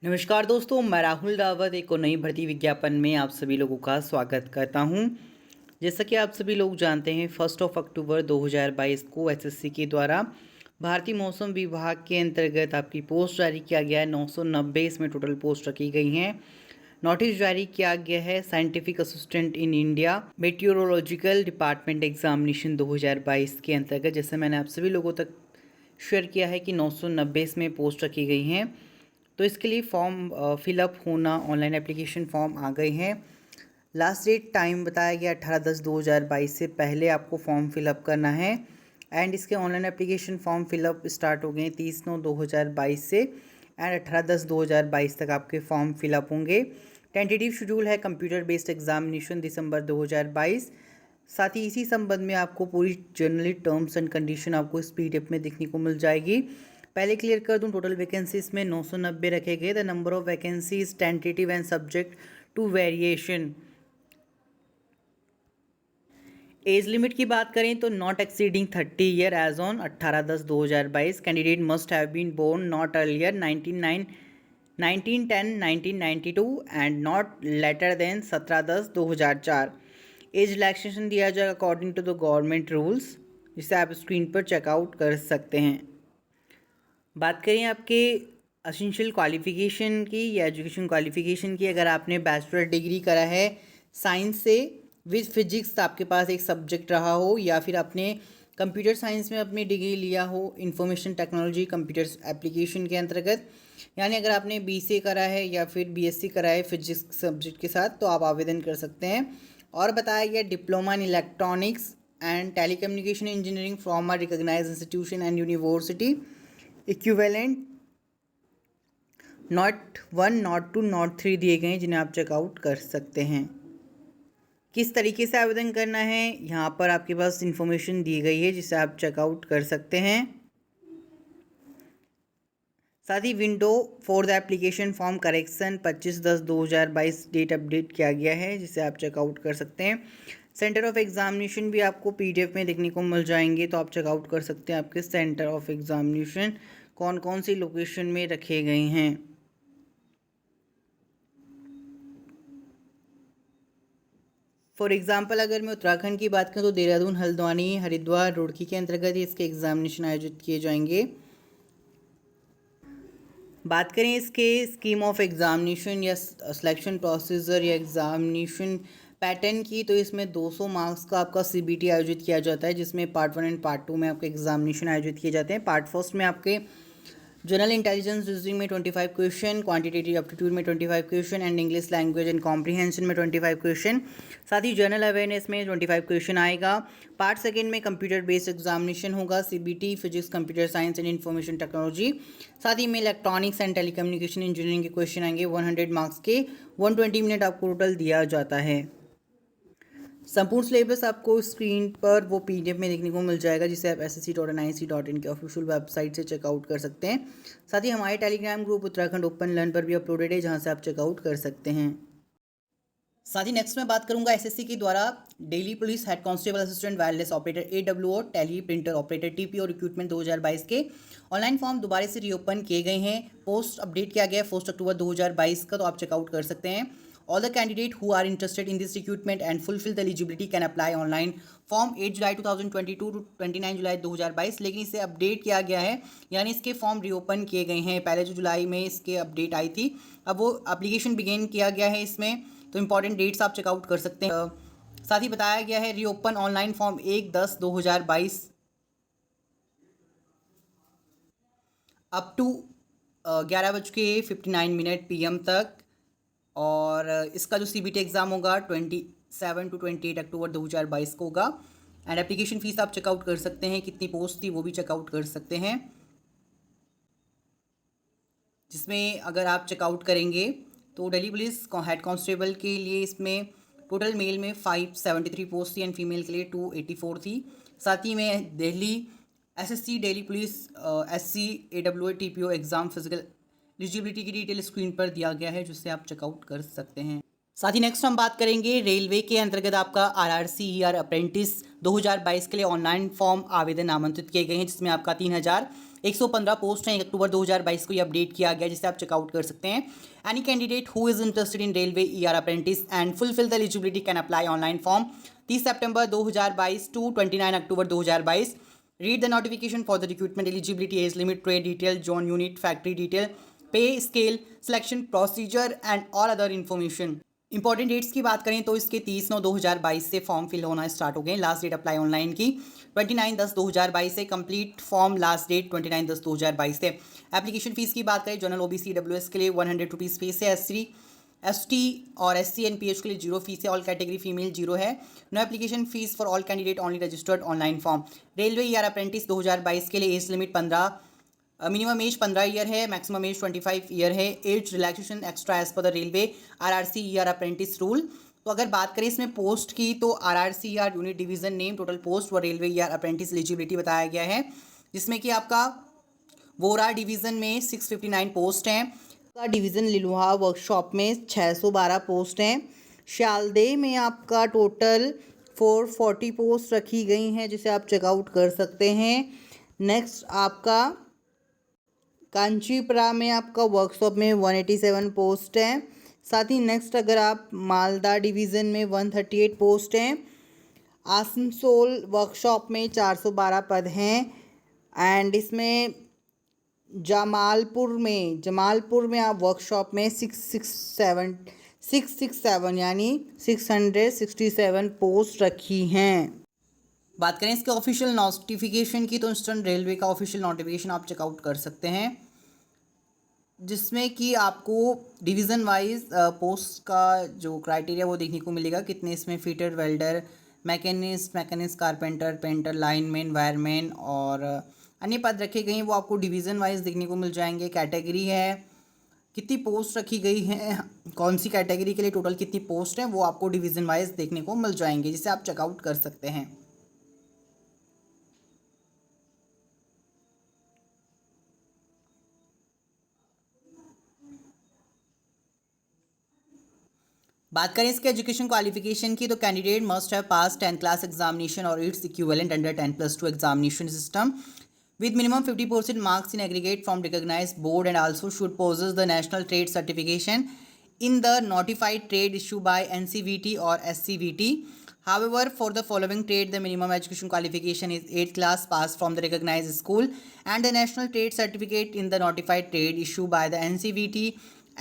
नमस्कार दोस्तों, मैं राहुल रावत एक और नई भर्ती विज्ञापन में आप सभी लोगों का स्वागत करता हूं। जैसा कि आप सभी लोग जानते हैं, 1 अक्टूबर 2022 को एसएससी के द्वारा भारतीय मौसम विभाग के अंतर्गत आपकी पोस्ट जारी किया गया है। 990 इसमें टोटल पोस्ट रखी गई हैं। नोटिस जारी किया गया है scientific assistant in India meteorological department examination 2022 के अंतर्गत। जैसे मैंने आप सभी लोगों तक शेयर किया है कि 990 इसमें पोस्ट रखी गई हैं। तो इसके लिए फॉर्म फिलअप होना, ऑनलाइन एप्लीकेशन फॉर्म आ गए हैं। लास्ट डेट टाइम बताया गया 18/10/2022 से पहले आपको फॉर्म फिलअप करना है। एंड इसके online application form fill up start हो गए 30/9/2022 से एंड 18/10/2022 तक आपके फॉर्म फिलअप होंगे। टेंटेटिव शेड्यूल है कंप्यूटर बेस्ड एग्जामिनेशन दिसंबर 2022। साथ ही इसी संबंध में आपको पूरी जनरली टर्म्स एंड कंडीशन आपको इस पीडीएफ में देखने को मिल जाएगी। पहले क्लियर कर दूं, टोटल वैकेंसीज में 990 रखे गए। The number of vacancies tentative and subject to variation. Age limit की बात करें तो not exceeding 30 year age on 18/10/2022। Candidate must have been born not earlier 1910-1992 and not later than 17/10/2004। Age relaxation दिया जाएगा according to the government rules, जिसे आप screen पर checkout कर सकते हैं। बात करें आपके एसेंशियल क्वालिफ़िकेशन की या एजुकेशन क्वालिफ़िकेशन की, अगर आपने बैचलर डिग्री करा है साइंस से विद फिजिक्स, आपके पास एक सब्जेक्ट रहा हो, या फिर आपने कंप्यूटर साइंस में अपनी डिग्री लिया हो इंफॉर्मेशन टेक्नोलॉजी कंप्यूटर एप्लीकेशन के अंतर्गत, यानी अगर आपने बीसीए करा है या फिर बीएससी करा है फिजिक्स सब्जेक्ट के साथ, तो आप आवेदन कर सकते हैं। और बताया गया diploma in electronics and telecommunication engineering from a recognised institution and university equivalent not 1 not 2 not 3 दिए गए हैं, जिन्हें आप चेकआउट कर सकते हैं। किस तरीके से आवेदन करना है, यहाँ पर आपके पास इंफॉर्मेशन दी गई है, जिसे आप चेकआउट कर सकते हैं। साथ ही window for the application form correction 25/10/2022 date update किया गया है, जिसे आप चेकआउट कर सकते हैं। सेंटर ऑफ एग्जामिनेशन भी आपको पीडीएफ में देखने को मिल जाएंगे, तो आप चेकआउट कर सकते हैं आपके सेंटर ऑफ एग्जामिनेशन कौन कौन सी लोकेशन में रखे गए हैं। फॉर एग्जाम्पल अगर मैं उत्तराखंड की बात करूं तो देहरादून, हल्द्वानी, हरिद्वार, रुड़की के अंतर्गत इसके एग्जामिनेशन आयोजित किए जाएंगे। बात करें इसके स्कीम ऑफ एग्जामिनेशन या सिलेक्शन प्रोसीजर या एग्जामिनेशन पैटर्न की, तो इसमें 200 मार्क्स का आपका सीबीटी आयोजित किया जाता है, जिसमें पार्ट 1 एंड पार्ट 2 में आपके एग्जामिनेशन आयोजित किए जाते हैं। पार्ट फर्स्ट में आपके जनरल इंटेलिजेंस रीजनिंग में 25 क्वेश्चन, क्वांटिटेटिव एप्टीट्यूड में 25 question and English language and comprehension में 25 क्वेश्चन। साथ ही जनरल अवेयरनेस में 25 क्वेश्चन आएगा। पार्ट सेकंड में कंप्यूटर बेस्ड एग्जामिनेशन होगा, CBT physics computer science and information technology. साथ ही में इलेक्ट्रॉनिक्स एंड टेलीकम्युनिकेशन इंजीनियरिंग के क्वेश्चन आएंगे 100 मार्क्स के। 120 मिनट आपको टोटल दिया जाता है। संपूर्ण सिलेबस आपको स्क्रीन पर वो पीडीएफ में देखने को मिल जाएगा, जिसे आप ssc.nic.in के ऑफिशियल वेबसाइट से चेकआउट कर सकते हैं। साथ ही हमारे Telegram group Uttarakhand open learn पर भी अपलोडेड है, जहां से आप चेकआउट कर सकते हैं। साथ ही नेक्स्ट मैं बात करूंगा एसएससी के द्वारा Delhi police head constable assistant wireless operator AWO teleprinter operator TPO recruitment 2022 के ऑनलाइन फॉर्म दोबारा से रीओपन किए गए हैं। पोस्ट अपडेट किया गया है 1 अक्टूबर 2022 का, तो आप चेकआउट कर सकते हैं। All the candidate who are interested in this recruitment and fulfill the eligibility can apply online form 8 July 2022 to 29 July 2022। लेकिन इसे अपडेट किया गया है, यानी इसके फॉर्म रीओपन किए गए हैं। पहले जो जुलाई में इसके अपडेट आई थी, अब वो एप्लीकेशन बिगेन किया गया है इसमें, तो इंपॉर्टेंट डेट्स आप चेकआउट कर सकते हैं। साथ ही बताया गया है reopen online form 1/10/2022 up to 11:59 PM तक। और इसका जो सीबीटी एग्ज़ाम होगा 27 टू 28 अक्टूबर 2022 को होगा। एंड एप्लीकेशन फ़ीस आप चेकआउट कर सकते हैं, कितनी पोस्ट थी वो भी चेकआउट कर सकते हैं, जिसमें अगर आप चेकआउट करेंगे तो दिल्ली पुलिस हेड कांस्टेबल के लिए इसमें टोटल मेल में 573 पोस्ट थी एंड फीमेल के लिए 284 थी। साथ ही में Delhi SSC Delhi police SC AWA TPO exam physical eligibility की डिटेल स्क्रीन पर दिया गया है, जिससे आप चेकआउट कर सकते हैं। साथ ही नेक्स्ट हम बात करेंगे रेलवे के अंतर्गत आपका RRCER अप्रेंटिस 2022 के लिए ऑनलाइन फॉर्म आवेदन आमंत्रित किए गए हैं, जिसमें आपका 3115 पोस्ट हैं। 1 अक्टूबर 2022 को ये अपडेट किया गया, जिसे आप चेकआउट कर सकते हैं। Any candidate who is interested in railway ER apprentice and fulfil the eligibility can apply online form 30 September 2022 to 29 October 2022। Read the notification for the recruitment eligibility, age limit, trade detail, zone unit, factory detail, pay scale, selection procedure and all other information. Important dates की बात करें तो इसके 30/9/2022 से form fill होना start हो गए। Last date apply online की 29/10/2022 से, कंप्लीट फॉर्म लास्ट डेट 29/10/2022 से। एप्लीकेशन फीस की बात करें, जनरल OBC WS के लिए 100 रुपीज़ फीस है, SC ST और SC and PH के लिए 0 फीस है, ऑल कैटेगरी फीमेल 0 है। No application fees for all candidate, only registered online form. Railway ER apprentice 2022 के लिए age limit 15, minimum age 15 year है, मैक्सिमम एज 25 ईयर है। Age relaxation extra age per the railway RRCER apprentice rule. तो अगर बात करें इसमें post की, तो RRCER unit division name, total post व रेलवे ER अप्रेंटिस एलिजिबिलिटी बताया गया है, जिसमें कि आपका वोरा डिवीज़न में 659 पोस्ट हैं, का डिवीज़न लिलुहा वर्कशॉप में 612 पोस्ट हैं, शालदे में आपका टोटल 440 पोस्ट रखी गई हैं, जिसे आप चेकआउट कर सकते हैं। नेक्स्ट आपका कांचीपुरा में आपका वर्कशॉप में 187 पोस्ट हैं। साथ ही नेक्स्ट अगर आप मालदा डिवीज़न में 138 पोस्ट हैं। आसनसोल वर्कशॉप में 412 पद हैं। एंड इसमें जमालपुर में आप वर्कशॉप में 667 यानी 667 पोस्ट रखी हैं। बात करें इसके ऑफिशियल नोटिफिकेशन की, तो ईस्टर्न रेलवे का ऑफिशियल नोटिफिकेशन आप चेकआउट कर सकते हैं, जिसमें कि आपको डिवीज़न वाइज पोस्ट का जो क्राइटेरिया वो देखने को मिलेगा। कितने इसमें fitter, welder, machinist, carpenter, painter, lineman, wireman और अन्य पद रखे गए हैं, वो आपको डिवीज़न वाइज देखने को मिल जाएंगे। कैटेगरी है, कितनी पोस्ट रखी गई हैं, कौन सी कैटेगरी के लिए टोटल कितनी पोस्ट हैं, वो आपको डिवीज़न वाइज देखने को मिल जाएंगे, जिसे आप चेकआउट कर सकते हैं। बात करें इसके एजुकेशन क्वालिफिकेशन की, तो candidate must have pass 10th class examination और its equivalent under 10+2 examination system with minimum 50% marks in aggregate from recognized board, and also should possess the national trade certification in the notified trade issued by NCVT or SCVT. However, for the following trade, the minimum education qualification is 8th class pass from the recognized school, and the national trade certificate in the notified trade issued by the NCVT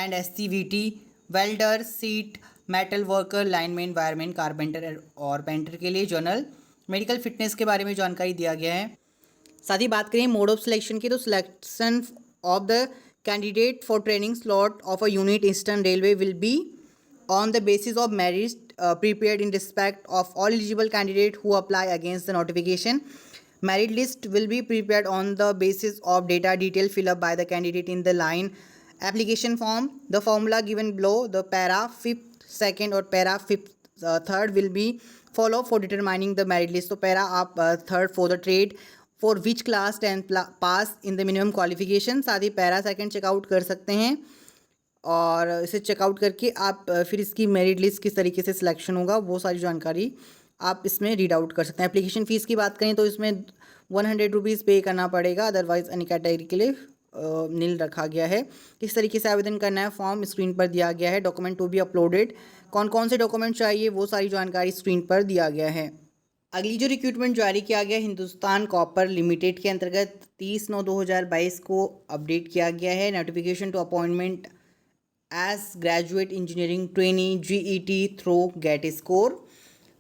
and SCVT. welder, seat metal worker, lineman, wireman, carpenter और painter के लिए general medical fitness के बारे में जानकारी दिया गया है। साथ ही बात करें मोड ऑफ सिलेक्शन की, तो selection of the candidate for training slot of a unit eastern railway will be on the basis of merit prepared in respect of all eligible candidate who apply against the notification. Merit list will be prepared on the basis of data detail fill up by the candidate in the line application form. The formula given below, the para 5th, 2nd और para 5th, 3rd will be follow for determining the merit list. तो para आप 3rd for the trade for which class 10th pass in the minimum qualification. साथ ही para 2nd checkout कर सकते हैं, और इसे checkout करके आप फिर इसकी मेरिट लिस्ट किस तरीके से सिलेक्शन होगा वो सारी जानकारी आप इसमें रीड आउट कर सकते हैं। एप्लीकेशन फ़ीस की बात करें तो इसमें 100 रुपीज़ पे करना पड़ेगा, अदरवाइज़ अन्य कैटेगरी के लिए नील रखा गया है। किस तरीके से आवेदन करना है फॉर्म स्क्रीन पर दिया गया है। डॉक्यूमेंट टू बी अपलोडेड, कौन कौन से डॉक्यूमेंट चाहिए वो सारी जानकारी स्क्रीन पर दिया गया है। अगली जो रिक्रूटमेंट जारी किया गया हिंदुस्तान कॉपर लिमिटेड के अंतर्गत 30/9/2022 को अपडेट किया गया है। Notification to appointment as graduate engineering trainee GET through GATE score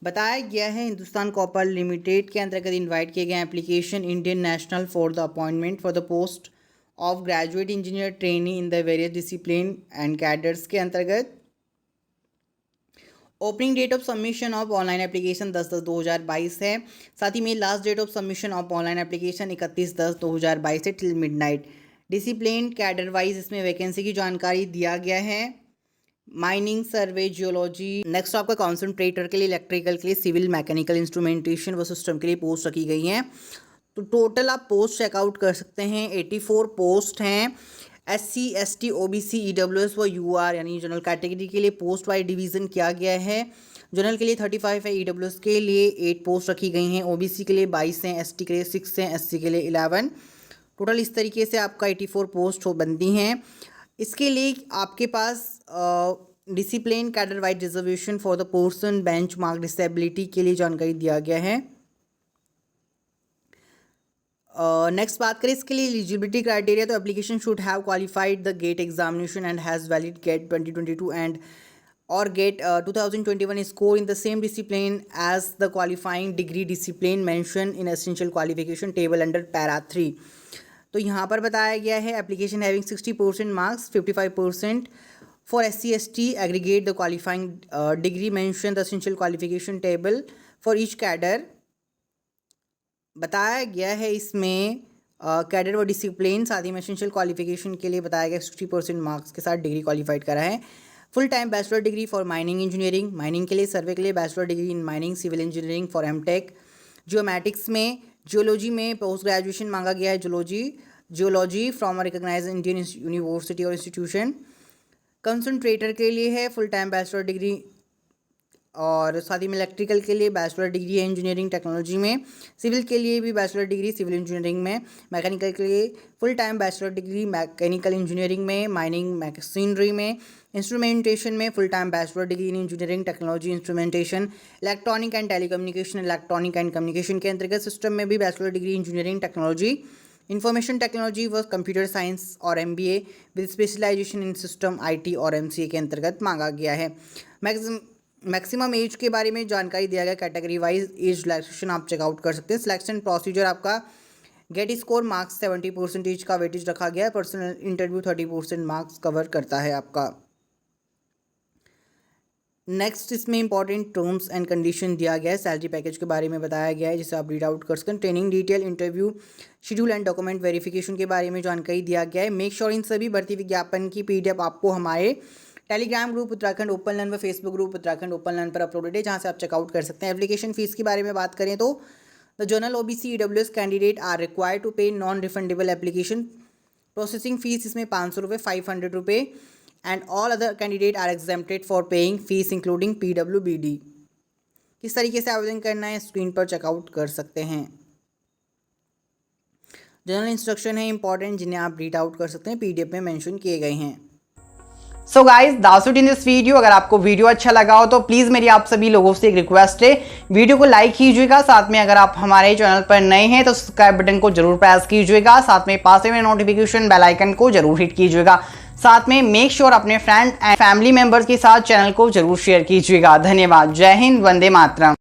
बताया गया है। हिंदुस्तान कॉपर लिमिटेड के अंतर्गत इनवाइट किए गए application Indian national for the appointment for the post of graduate engineer trainee in the various discipline and cadres के अंतर्गत। Opening date of submission of online application 10/10/2022 है। साथ ही में last date of submission of online application 31/10/2022 से till midnight. Discipline cadre wise इसमें vacancy की जानकारी दिया गया है। Mining, survey, geology. नेक्स्ट आपका कॉन्सेंट्रेटर के लिए, इलेक्ट्रिकल के लिए, सिविल, मैकेनिकल, इंस्ट्रूमेंटेशन व सिस्टम के लिए पोस्ट रखी गई हैं। तो टोटल आप पोस्ट चेकआउट कर सकते हैं, 84 पोस्ट हैं। SC, ST, OBC, EWS व UR यानी जनरल कैटेगरी के लिए पोस्ट वाइज डिवीज़न किया गया है। जनरल के लिए 35 है, EWS के लिए 8 पोस्ट रखी गई हैं, OBC के लिए 22 हैं, ST के लिए 6 हैं, SC के लिए 11। टोटल इस तरीके से आपका 84 पोस्ट बनती हैं। इसके लिए आपके पास discipline cadre wise reservation for the person benchmark disability के लिए जानकारी दिया गया है। नेक्स्ट बात करें इसके लिए एलिजिबिलिटी क्राइटेरिया, तो application should have qualified the GATE examination and has valid GATE 2022 and or get 2021 score in the same discipline as the qualifying degree discipline mentioned in essential qualification table under para 3। तो यहाँ पर बताया गया है application having 60% marks 55% for SC ST aggregate the qualifying degree mention the essential qualification table for each cadre. बताया गया है इसमें कैडर व डिसिप्लिन साथ ही में एसेंशियल क्वालिफिकेशन के लिए बताया गया 60% मार्क्स के साथ डिग्री क्वालिफाइड करा है। Full time bachelor degree for mining engineering, mining के लिए सर्वे के लिए bachelor degree in mining, civil engineering for MTech, geomatics में जियोलॉजी में पोस्ट ग्रेजुएशन मांगा गया है, geology from a recognised Indian university और इंस्टीट्यूशन। कंसंट्रेटर के लिए है फुल टाइम बैचलर डिग्री और साथ ही में इलेक्ट्रिकल के लिए बैचलर डिग्री है इंजीनियरिंग टेक्नोलॉजी में, सिविल के लिए भी बैचलर डिग्री सिविल इंजीनियरिंग में, मैकेनिकल के लिए full time bachelor degree mechanical engineering में, माइनिंग मशीनरी में, इंस्ट्रूमेंटेशन में full time bachelor degree in engineering technology instrumentation, electronic and telecommunication electronic and communication के अंतर्गत सिस्टम में भी bachelor degree engineering technology, information technology व कंप्यूटर साइंस और MBA with specialisation in system IT और MCA के अंतर्गत मांगा गया है। मैक्सिमम एज के बारे में जानकारी दिया गया, कैटेगरी वाइज एज रिलैक्सेशन आप चेकआउट कर सकते हैं। सिलेक्शन प्रोसीजर आपका गेट स्कोर मार्क्स 70% का वेटेज रखा गया है, पर्सनल इंटरव्यू 30% मार्क्स कवर करता है आपका। नेक्स्ट इसमें इंपॉर्टेंट टर्म्स एंड कंडीशन दिया गया है, सैलरी पैकेज के बारे में बताया गया है जिसे आप रीड आउट कर सकते हैं। Training detail, interview schedule and document verification के बारे में जानकारी दिया गया है। मेक श्योर इन सभी भर्ती विज्ञापन की PDF आपको हमारे Telegram group Uttarakhand open learn व Facebook group Uttarakhand open learn पर अपलोडेड है, जहाँ से आप चेकआउट कर सकते हैं। एप्लीकेशन फीस के बारे में बात करें तो the general OBC EWS candidate are required to pay non refundable application processing fees इसमें 500 रुपये 500 रुपये and all other candidate are exempted for paying fees including PWBD। किस तरीके से आवेदन करना है स्क्रीन पर चेकआउट कर सकते हैं। जनरल इंस्ट्रक्शन है इंपॉर्टेंट जिन्हें आप रीड आउट कर सकते हैं, PDF में मेंशन किए गए हैं। So guys that's it in this video. अगर आपको वीडियो अच्छा लगा हो तो प्लीज़ मेरी आप सभी लोगों से एक रिक्वेस्ट है, वीडियो को लाइक कीजिएगा। साथ में अगर आप हमारे चैनल पर नए हैं तो सब्सक्राइब बटन को जरूर प्रेस कीजिएगा। साथ में पास में नोटिफिकेशन बेल आइकन को जरूर हिट कीजिएगा। साथ में मेक श्योर अपने फ्रेंड एंड फैमिली मेंबर्स के साथ चैनल को जरूर शेयर कीजिएगा। धन्यवाद। जय हिंद, वंदे मातरम।